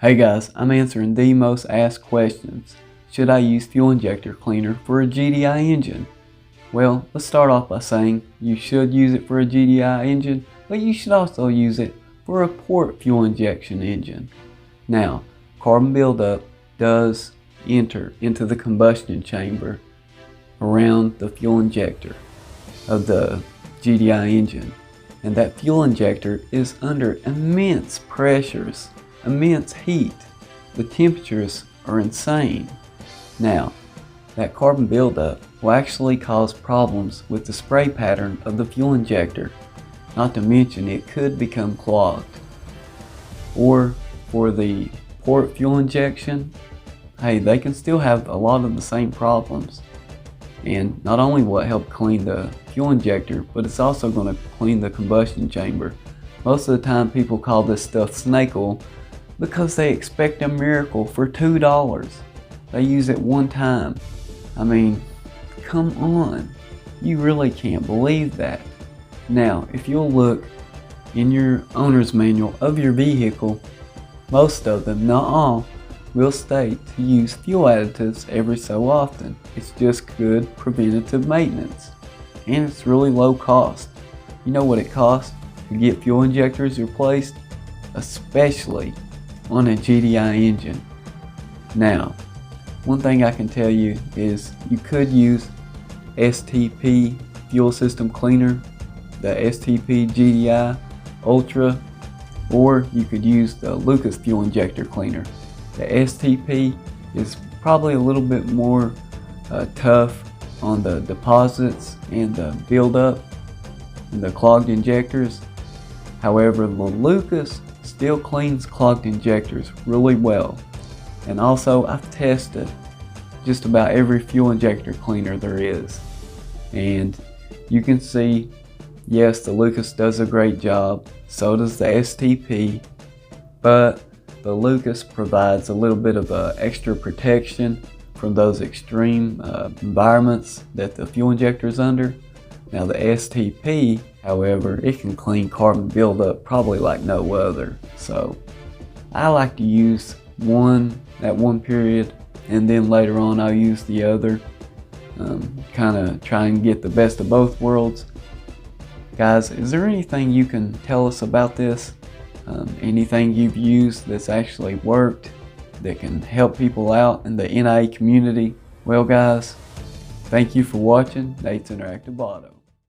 Hey guys, I'm answering the most asked questions. Should I use fuel injector cleaner for a GDI engine? Well, let's start off by saying you should use it for a GDI engine, but you should also use it for a port fuel injection engine. Now, carbon buildup does enter into the combustion chamber around the fuel injector of the GDI engine, and that fuel injector is under immense pressures, immense heat. The temperatures are insane. Now, that carbon buildup will actually cause problems with the spray pattern of the fuel injector, not to mention it could become clogged. Or for the port fuel injection, hey, they can still have a lot of the same problems. And not only will it help clean the fuel injector, but it's also going to clean the combustion chamber. Most of the time people call this stuff snake oil because they expect a miracle for $2. They use it one time. I mean, come on. You really can't believe that. Now, if you'll look in your owner's manual of your vehicle, most of them, not all, will state to use fuel additives every so often. It's just good preventative maintenance. And it's really low cost. You know what it costs to get fuel injectors replaced? Especially on a GDI engine. Now, one thing I can tell you is you could use STP fuel system cleaner, the STP GDI Ultra, or you could use the Lucas fuel injector cleaner. The STP is probably a little bit more tough on the deposits and the buildup and the clogged injectors. However, the Lucas still cleans clogged injectors really well. And also, I've tested just about every fuel injector cleaner there is. And you can see, yes, the Lucas does a great job, so does the STP, but the Lucas provides a little bit of extra protection from those extreme environments that the fuel injector is under. Now the STP, however, it can clean carbon buildup probably like no other. So I like to use one at one period, and then later on I'll use the other. Kind of try and get the best of both worlds. Guys, is there anything you can tell us about this? Anything you've used that's actually worked that can help people out in the NIA community? Well guys, thank you for watching Nate's Interactive Auto.